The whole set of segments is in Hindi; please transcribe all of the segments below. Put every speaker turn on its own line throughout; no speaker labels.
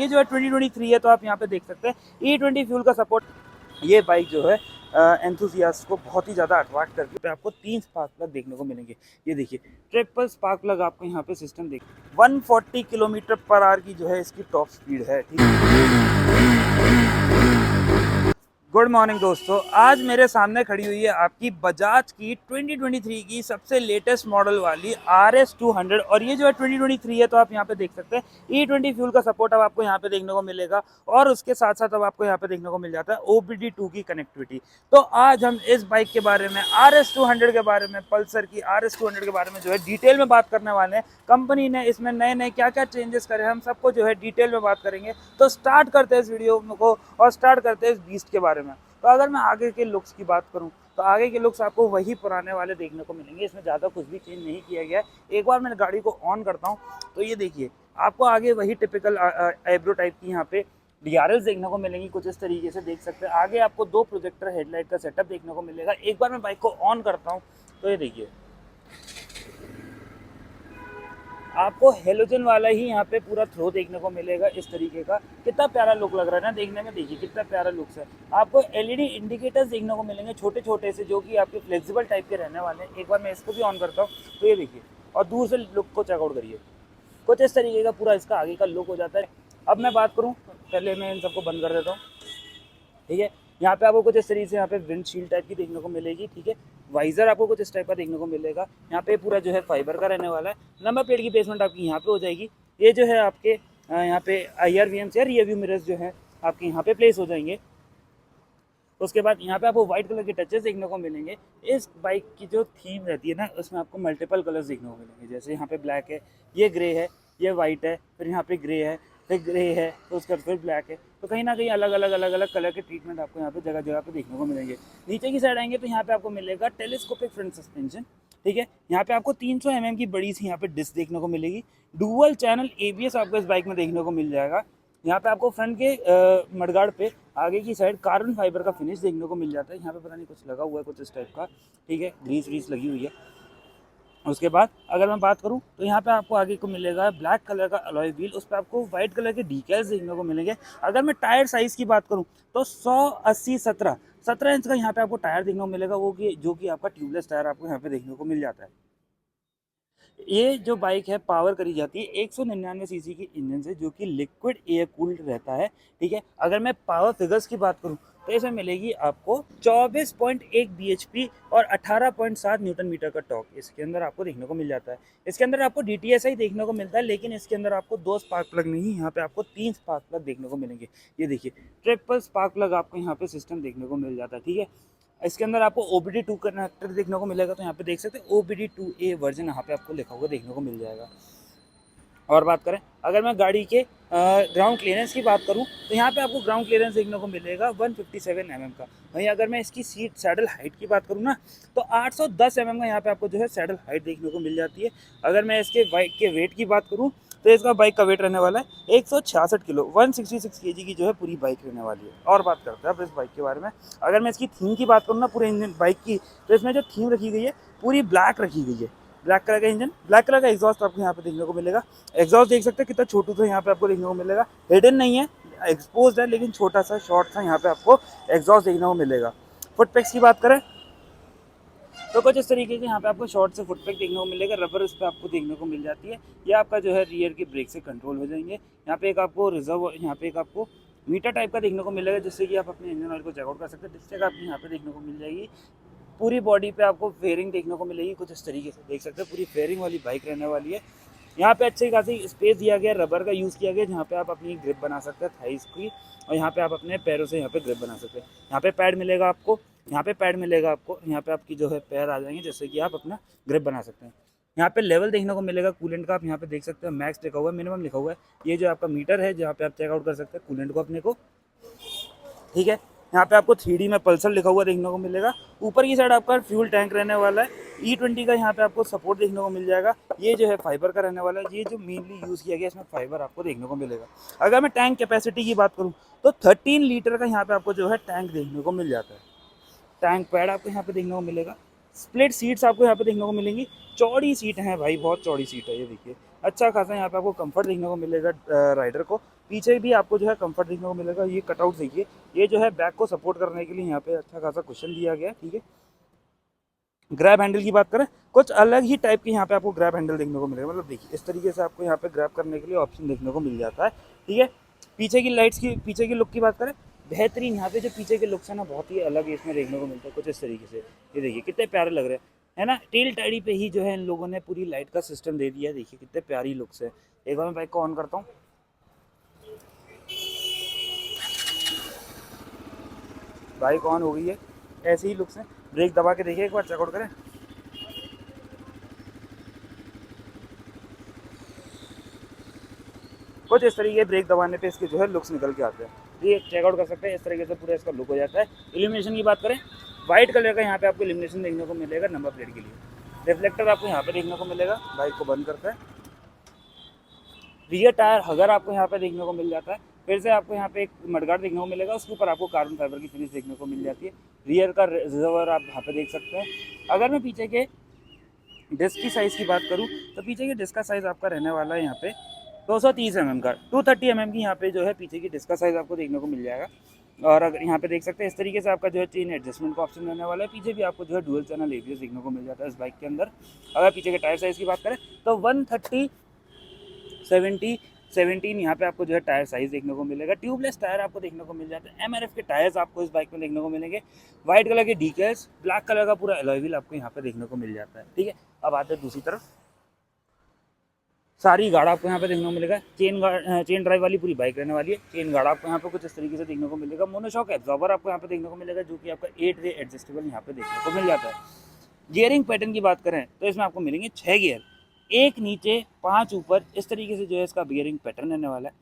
ये जो है 2023 है, तो आप यहाँ पे देख सकते हैं E20 फ्यूल का सपोर्ट। ये बाइक जो है एंथुसियास्ट को बहुत ही ज़्यादा अट्रैक्ट करके पे आपको 3 स्पार्क प्लग देखने को मिलेंगे। ये देखिए ट्रिपल स्पार्क प्लग आपको यहाँ पे सिस्टम देख 140 किलोमीटर पर आवर की जो है इसकी टॉप स्पीड है। ठीक है। गुड मॉर्निंग दोस्तों, आज मेरे सामने खड़ी हुई है आपकी बजाज की 2023 की सबसे लेटेस्ट मॉडल वाली RS200। और ये जो है 2023 है, तो आप यहाँ पे देख सकते हैं E20 फ्यूल का सपोर्ट अब आपको यहाँ पे देखने को मिलेगा। और उसके साथ साथ अब आपको यहाँ पे देखने को मिल जाता है OBD2 की कनेक्टिविटी। तो आज हम इस बाइक के बारे में, RS200 के बारे में, पल्सर की RS200 के बारे में जो है डिटेल में बात करने वाले हैं। कंपनी ने इसमें नए नए क्या क्या चेंजेस करे हम सबको जो है डिटेल में बात करेंगे। तो स्टार्ट करते हैं इस वीडियो को और स्टार्ट करते हैं इस बीस्ट के बारे में। तो अगर मैं आगे के लुक्स की बात करूं तो आगे के लुक्स आपको वही पुराने वाले देखने को मिलेंगे, इसमें ज़्यादा कुछ भी चेंज नहीं किया गया है। एक बार मैं गाड़ी को ऑन करता हूं तो ये देखिए आपको आगे वही टिपिकल एब्रो टाइप की यहाँ पे DRLs देखने को मिलेंगी, कुछ इस तरीके से देख सकते हैं। आगे आपको 2 प्रोजेक्टर हेडलाइट का सेटअप देखने को मिलेगा। एक बार मैं बाइक को ऑन करता हूँ तो ये देखिए आपको हेलोजन वाला ही यहाँ पे पूरा थ्रो देखने को मिलेगा इस तरीके का। कितना प्यारा लुक लग रहा है ना देखने में, देखिए कितना प्यारा लुक्स है। आपको LED इंडिकेटर्स देखने को मिलेंगे छोटे छोटे से, जो कि आपके फ्लेक्सिबल टाइप के रहने वाले हैं। एक बार मैं इसको भी ऑन करता हूँ तो ये देखिए, और दूर से लुक को चेकआउट करिए, कुछ इस तरीके का पूरा इसका आगे का लुक हो जाता है। अब मैं बात करूँ, पहले मैं इन सबको बंद कर देता हूँ। ठीक है, यहाँ पे आपको कुछ इस तरीके से यहाँ पे विंडशील्ड टाइप की देखने को मिलेगी। ठीक है, वाइजर आपको कुछ इस टाइप का देखने को मिलेगा। यहाँ पे पूरा जो है फाइबर का रहने वाला है। नंबर प्लेट की प्लेसमेंट आपकी यहाँ पे हो जाएगी। ये जो है आपके यहाँ पे IRVM से रियर व्यू मिरर्स जो है आपके यहाँ पे प्लेस हो जाएंगे। उसके बाद यहाँ पे आपको व्हाइट कलर के टचेस देखने को मिलेंगे। इस बाइक की जो थीम रहती है ना, उसमें आपको मल्टीपल कलर्स देखने को मिलेंगे। जैसे यहाँ पे ब्लैक है, ये ग्रे है, ये वाइट है, फिर यहाँ पे ग्रे है, फिर ग्रे है, तो उसका फिर ब्लैक है। तो कहीं ना कहीं अलग अलग कलर के ट्रीटमेंट आपको यहाँ पे जगह जगह पे देखने को मिलेंगे। नीचे की साइड आएंगे तो यहाँ पे आपको मिलेगा टेलीस्कोपिक फ्रंट सस्पेंशन। ठीक है, यहाँ पे आपको 300 mm की बड़ी सी यहाँ पे डिस्क देखने को मिलेगी। डुअल चैनल ABS आपको इस बाइक में देखने को मिल जाएगा। यहाँ पे आपको फ्रंट के मडगार्ड पे आगे की साइड कार्बन फाइबर का फिनिश देखने को मिल जाता है। यहाँ पे पता नहीं कुछ लगा हुआ है कुछ इस टाइप का। ठीक है, ग्रीस व्रीस लगी हुई है। उसके बाद अगर मैं बात करूं तो यहाँ पे आपको आगे को मिलेगा ब्लैक कलर का अलॉय व्हील, उस पर आपको व्हाइट कलर के डीकैल्स देखने को मिलेंगे। अगर मैं टायर साइज़ की बात करूं तो 100/80/17 इंच का यहाँ पे आपको टायर देखने को मिलेगा, वो कि जो कि आपका ट्यूबलेस टायर आपको यहाँ पे देखने को मिल जाता है। ये जो बाइक है पावर करी जाती है 199 सीसी की इंजन से, जो कि लिक्विड एयर कूल्ड रहता है। ठीक है, अगर मैं पावर फिगर्स की बात करूं तो इसमें मिलेगी आपको 24.1 bhp और 18.7 न्यूटन मीटर का टॉर्क इसके अंदर आपको देखने को मिल जाता है। इसके अंदर आपको DTSI देखने को मिलता है, लेकिन इसके अंदर आपको 2 स्पार्क प्लग नहीं, यहाँ पे आपको 3 स्पार्क प्लग देखने को मिलेंगे। ये देखिए ट्रिपल स्पार्क प्लग आपको यहाँ पे सिस्टम देखने को मिल जाता है। ठीक है, इसके अंदर आपको OBD2 कनेक्टर देखने को मिलेगा। तो यहाँ पे देख सकते हैं OBD2A वर्जन यहाँ पे आपको लिखा हुआ देखने को मिल जाएगा। और बात करें अगर मैं गाड़ी के ग्राउंड क्लियरेंस की बात करूं तो यहाँ पे आपको ग्राउंड क्लियरेंस देखने को मिलेगा 157 mm का। वहीं अगर मैं इसकी सीट सैडल हाइट की बात करूं ना तो 810 mm का यहाँ पे आपको जो है सैडल हाइट देखने को मिल जाती है। अगर मैं इसके बाइक के वेट की बात करूँ तो इसका बाइक का वेट रहने वाला है 166 किलो, 166 kg की जो है पूरी बाइक रहने वाली है। और बात करते हैं अब इस बाइक के बारे में। अगर मैं इसकी थीम की बात करूँ ना पूरे इंजन बाइक की, तो इसमें जो थीम रखी गई है पूरी ब्लैक रखी गई है। ब्लैक कलर का इंजन, ब्लैक कलर का एग्जॉस्ट आपको यहाँ पे देखने को मिलेगा। एग्जॉस्ट देख सकते हैं कितना छोटू सा यहाँ पे आपको देखने को मिलेगा। हिडन नहीं है, एक्सपोज्ड है, लेकिन छोटा सा शॉर्ट सा यहाँ पे आपको एग्जॉस्ट देखने को मिलेगा। फुटपैक्स की बात करें तो कुछ इस तरीके से यहाँ पे आपको शॉर्ट से फुटपैक देखने को मिलेगा। रबर इस पर आपको देखने को मिल जाती है। ये आपका जो है रियर के ब्रेक से कंट्रोल हो जाएंगे। यहाँ पे एक आपको रिजर्व, यहाँ पे एक आपको मीटर टाइप का देखने को मिलेगा, जिससे कि आप अपने इंजन ऑयल को चेकआउट कर सकते हैं। डिस्टेक आपको यहाँ पे देखने को मिल जाएगी। पूरी बॉडी पे आपको फेयरिंग देखने को मिलेगी, कुछ इस तरीके से देख सकते हैं। पूरी फेयरिंग वाली बाइक रहने वाली है। यहाँ पे अच्छी खासी स्पेस दिया गया, रबर का यूज़ किया गया, जहाँ पे आप अपनी ग्रिप बना सकते हैं थाइस की, और यहाँ पे आप अपने पैरों से यहाँ पे ग्रिप बना सकते हैं। यहाँ पे पैड मिलेगा आपको, यहाँ पे पैड मिलेगा आपको, यहाँ पे आपकी जो है पैर आ जाएंगे, जिससे कि आप अपना ग्रिप बना सकते हैं। यहाँ पे लेवल देखने को मिलेगा कूलेंट का, आप यहाँ पे देख सकते हैं मैक्स लिखा हुआ है, मिनिमम लिखा हुआ है। ये जो आपका मीटर है जहाँ पे आप चेकआउट कर सकते हैं कूलेंट को अपने को। ठीक है, यहाँ पे आपको 3D में पल्सर लिखा हुआ देखने को मिलेगा। ऊपर की साइड आपका फ्यूल टैंक रहने वाला है। E20 का यहाँ पे आपको सपोर्ट देखने को मिल जाएगा। ये जो है फाइबर का रहने वाला है। ये जो मेनली यूज़ किया गया इसमें फाइबर आपको देखने को मिलेगा। अगर मैं टैंक कैपेसिटी की बात करूँ तो 13 लीटर का यहाँ पे आपको जो है टैंक देखने को मिल जाता है। टैंक पैड आपको यहाँ पे देखने को मिलेगा। स्प्लिट सीट्स आपको यहाँ पे देखने को मिलेंगी। चौड़ी सीट है भाई, बहुत चौड़ी सीट है। ये देखिए अच्छा खासा यहाँ पे आपको कंफर्ट देखने को मिलेगा राइडर को। पीछे भी आपको जो है कंफर्ट देखने को मिलेगा। ये कटआउट देखिए, ये जो है बैक को सपोर्ट करने के लिए यहाँ पे अच्छा खासा क्वेश्चन दिया गया है, ठीक है। ग्रैब हैंडल की बात करें, कुछ अलग ही टाइप के यहाँ पे आपको ग्रैब हैंडल देखने को मिलेगा। मतलब देखिए इस तरीके से आपको यहाँ पे ग्रैब करने के लिए ऑप्शन देखने को मिल जाता है, ठीक है। पीछे की लाइट्स की, पीछे की लुक की बात करें, बेहतरीन यहाँ पे जो पीछे के लुक्स है ना, बहुत ही अलग इसमें देखने को मिलता है कुछ इस तरीके से। ये देखिए कितने प्यारे लग रहे हैं, है ना। टेल टाइडी पे ही जो है इन लोगों ने पूरी लाइट का सिस्टम दे दिया है। देखिए कितने प्यारी लुक्स है। एक बार मैं बाइक को ऑन करता हूँ, बाइक ऑन हो गई है, ऐसे ही लुक्स हैं। ब्रेक दबा के देखिए एक बार, चेकआउट करें। कुछ इस तरीके ब्रेक दबाने पे इसके जो है लुक्स निकल के आते हैं। ये चेकआउट कर सकते हैं, इस तरीके से पूरा इसका लुक हो जाता है। इल्यूमिनेशन की बात करें, वाइट कलर का यहाँ पे आपको इल्यूमिनेशन देखने को मिलेगा नंबर प्लेट के लिए। रिफ्लेक्टर आपको यहाँ पे देखने को मिलेगा। बाइक को बंद करता है। रियर टायर हगर आपको यहाँ पे देखने को मिल जाता है। फिर से आपको यहाँ पे एक मडगार्ड देखने को मिलेगा, उसके ऊपर आपको कार्बन फाइबर की फिनिश देखने को मिल जाती है। रियर का रिजर्वर आप यहाँ पे देख सकते हैं। अगर मैं पीछे के डिस्क की साइज़ की बात करूँ तो पीछे की डिस्क का साइज़ आपका रहने वाला है यहाँ पे 230 mm का, 230 mm की यहाँ पे जो है पीछे की डिस्क का साइज़ आपको देखने को मिल जाएगा। और अगर यहाँ पे देख सकते हैं इस तरीके से आपका जो है चेन एडजस्टमेंट का ऑप्शन रहने वाला है। पीछे भी आपको जो है डुअल चैनल एबीएस देखने को मिल जाता है इस बाइक के अंदर। अगर पीछे के टायर साइज़ की बात करें तो 130 17 यहाँ पे आपको जो है टायर साइज़ देखने को मिलेगा। ट्यूबलेस टायर आपको देखने को मिल जाते हैं। एमआरएफ के टायर्स आपको इस बाइक में देखने को मिलेंगे। वाइट कलर के डीकेल्स, ब्लैक कलर का पूरा अलॉय व्हील आपको यहाँ पे देखने को मिल जाता है, ठीक है। अब आते हैं दूसरी तरफ, सारी गाड़ा आपको यहाँ पे देखने को मिलेगा। चेन ड्राइव वाली पूरी बाइक रहने वाली है। चेन गाड़ा आपको यहाँ पे कुछ इस तरीके से देखने को मिलेगा। मोनोशॉक एब्जॉर्बर आपको यहाँ पे देखने को मिलेगा, जो कि आपका 8 वे एडजस्टेबल यहाँ पे देखने को मिल जाता है। गियरिंग पैटर्न की बात करें तो इसमें आपको मिलेंगे 6 गियर, एक नीचे 5 ऊपर, इस तरीके से जो है इसका गियरिंग पैटर्न रहने वाला है।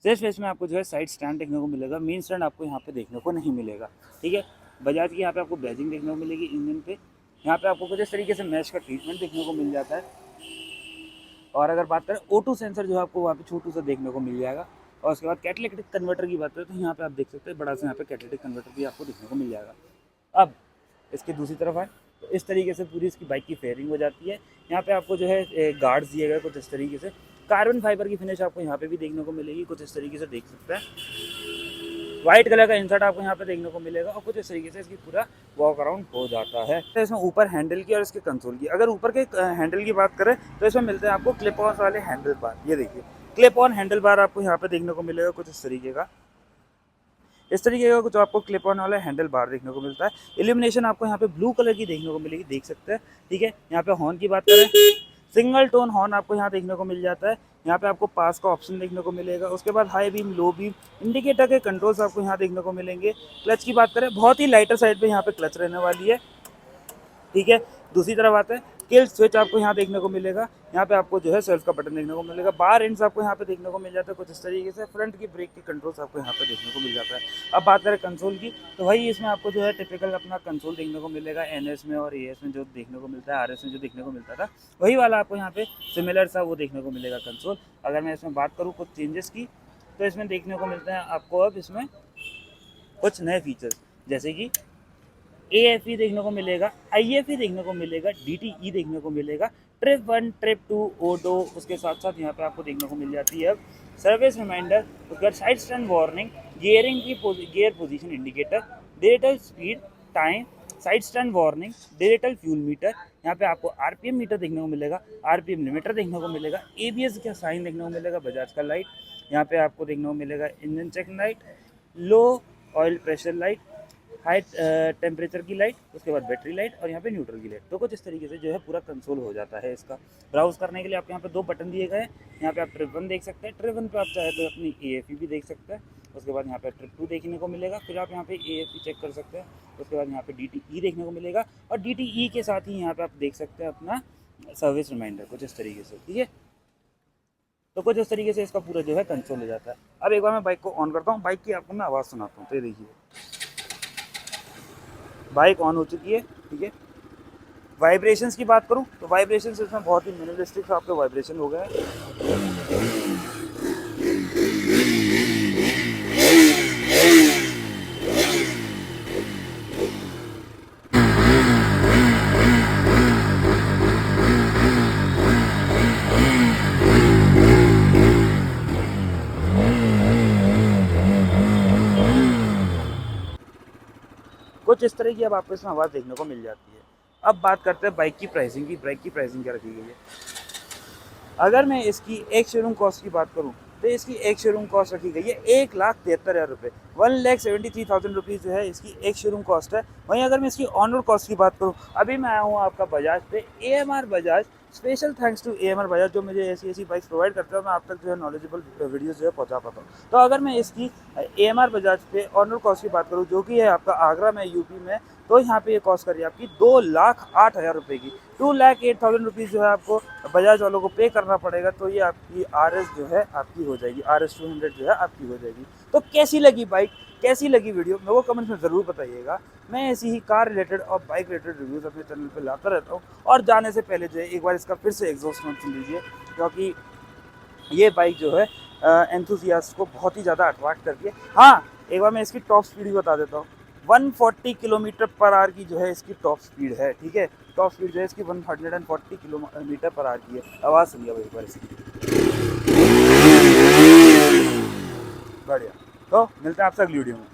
सिर्फ इसमें आपको जो है साइड स्टैंड देखने को मिलेगा, मेन स्टैंड आपको यहाँ पे देखने को नहीं मिलेगा, ठीक है। बजाज की यहाँ पे आपको बैजिंग देखने को मिलेगी इंजन पे। यहाँ पे आपको कुछ इस तरीके से मैश का ट्रीटमेंट देखने को मिल जाता है। और अगर बात करें O2 सेंसर जो है आपको वहाँ पे छोटू सा देखने को मिल जाएगा। और उसके बाद कैटालिटिक कन्वर्टर की बात करें तो यहाँ पे आप देख सकते हैं बड़ा सा यहाँ पे कैटालिटिक कन्वर्टर भी आपको देखने को मिल जाएगा। अब इसकी दूसरी तरफ आए तो इस तरीके से पूरी इसकी बाइक की फेयरिंग हो जाती है। यहाँ पे आपको जो है गार्ड्स दिए गए कुछ इस तरीके से। कार्बन फाइबर की फिनिश आपको यहाँ पे भी देखने को मिलेगी, कुछ इस तरीके से देख सकते हैं। वाइट कलर का इंसर्ट आपको यहाँ पे देखने को मिलेगा और कुछ इस तरीके से इसकी पूरा वॉक अराउंड हो जाता है। तो इसमें ऊपर हैंडल की और इसके कंसोल की, अगर ऊपर के हैंडल की बात करें तो इसमें मिलते हैं आपको क्लिप ऑन वाले हैंडल बार। ये देखिए क्लिप ऑन हैंडल बार आपको यहाँ पे देखने को मिलेगा कुछ इस तरीके का। इस तरीके का कुछ आपको क्लिप ऑन वाला हैंडल बार देखने को मिलता है। इल्यूमिनेशन आपको यहाँ पे ब्लू कलर की देखने को मिलेगी, देख सकते हैं, ठीक है। यहाँ पे हॉर्न की बात करें, सिंगल टोन हॉर्न आपको यहाँ देखने को मिल जाता है। यहाँ पे आपको पास का ऑप्शन देखने को मिलेगा। उसके बाद high beam, low beam, indicator के कंट्रोल्स आपको यहाँ देखने को मिलेंगे। क्लच की बात करें, बहुत ही लाइटर साइड पे यहाँ पे क्लच रहने वाली है, ठीक है। दूसरी तरफ आते हैं, किल स्विच आपको यहाँ देखने को मिलेगा। यहाँ पे आपको जो है सेल्फ का बटन देखने को मिलेगा। बार एंड्स आपको यहाँ पे देखने को मिल जाता है कुछ इस तरीके से। फ्रंट की ब्रेक के कंट्रोल्स आपको यहाँ पे देखने को मिल जाता है। अब बात करें कंसोल की तो भाई इसमें आपको जो है टिपिकल अपना कंसोल देखने को मिलेगा। NS में और AS में जो देखने को मिलता है, RS में जो देखने को मिलता था, वही वाला आपको यहाँ पे सिमिलर सा वो देखने को मिलेगा कंसोल। अगर मैं इसमें बात करूँ कुछ चेंजेस की तो इसमें देखने को मिलते हैं आपको अब इसमें कुछ नए फीचर्स, जैसे कि AFE देखने को मिलेगा, IFE देखने को मिलेगा, DTE देखने को मिलेगा, ट्रिप 1, ट्रिप 2, ऑटो। उसके साथ साथ यहाँ पे आपको देखने को मिल जाती है अब सर्विस रिमाइंडर, उसके बाद साइड स्टैंड वार्निंग, गियरिंग की gear position indicator, digital speed time, side stand warning, digital fuel metre. यहाँ पे आपको RPM मीटर देखने को मिलेगा, RPM लिमिटर देखने को मिलेगा, ABS का साइन देखने को मिलेगा, बजाज का लाइट यहाँ पे आपको देखने को मिलेगा, engine check light, low oil pressure light, high temperature की लाइट, उसके बाद बैटरी लाइट और यहाँ पे न्यूट्रल की लाइट। तो कुछ इस तरीके से जो है पूरा कंसोल हो जाता है इसका। ब्राउज करने के लिए आपको यहाँ पे 2 बटन दिए गए हैं। यहाँ पे आप ट्रिप 1 देख सकते हैं, ट्रिप 1 पे आप चाहे तो अपनी AFE भी देख सकते हैं। उसके बाद यहाँ पे ट्रिप 2 देखने को मिलेगा, फिर आप यहाँ पे AFE चेक कर सकते हैं। उसके बाद यहाँ पे DTE देखने को मिलेगा और DTE के साथ ही यहाँ पे आप देख सकते हैं अपना सर्विस रिमाइंडर कुछ इस तरीके से, ठीक है। तो कुछ इस तरीके से इसका पूरा जो है कंसोल हो जाता है। अब एक बार मैं बाइक को ऑन करता हूँ, बाइक की आपको मैं आवाज़ सुनाता हूँ। तो ये देखिए बाइक ऑन हो चुकी है, ठीक है। वाइब्रेशंस की बात करूं तो वाइब्रेशंस इसमें बहुत ही मिनिमलिस्टिक आपके वाइब्रेशन हो गए हैं। कुछ इस तरह की अब आपको इसमें आवाज़ देखने को मिल जाती है। अब बात करते हैं बाइक की प्राइसिंग की। बाइक की प्राइसिंग क्या रखी गई है। अगर मैं इसकी एक शोरूम कॉस्ट की बात करूँ तो इसकी एक शोरूम कॉस्ट रखी गई है 1,73,000 रुपये, 1,73,000 रुपीज़ जो है इसकी एक शोरूम कॉस्ट है। वहीं अगर मैं इसकी ऑन रोड कॉस्ट की बात करूँ, अभी मैं आया हूँ आपका बजाज पे, AMR Bajaj, special thanks to AMR Bajaj जो मुझे ऐसी ऐसी बाइक्स प्रोवाइड करते हैं, मैं आप तक जो है नॉलेजेबल वीडियोस जो है पहुँचा पाता हूँ। तो अगर मैं इसकी AMR बजाज पे ऑन रोड कॉस्ट की बात करूँ, जो कि है आपका आगरा में, यूपी में, तो यहाँ पे ये कॉस्ट कर रही है आपकी 2,08,000 रुपये की। 2,08,000 रुपीज़ जो है आपको बजाज वालों को पे करना पड़ेगा। तो ये आपकी RS जो है आपकी हो जाएगी, RS 200 जो है आपकी हो जाएगी। तो कैसी लगी बाइक, कैसी लगी वीडियो, मेरे को कमेंट्स में ज़रूर बताइएगा। मैं ऐसी ही कार रिलेटेड और बाइक रिलेटेड रिव्यूज़ अपने चैनल पे लाता रहता हूँ। और जाने से पहले जो है एक बार इसका फिर से एग्जॉस्ट नोट सुन लीजिए, क्योंकि ये बाइक जो है एंथुसियास्ट को बहुत ही ज़्यादा अट्रैक्ट करती है। हाँ, एक बार मैं इसकी टॉप स्पीड भी बता देता हूँ। 140 किलोमीटर पर आवर की जो है इसकी टॉप स्पीड है, ठीक है। टॉप स्पीड जो है इसकी 140 किलोमीटर पर आवर की है। आवाज़ सुनिए एक बार इसकी, बढ़िया। तो मिलते हैं आपसे अगली वीडियो में।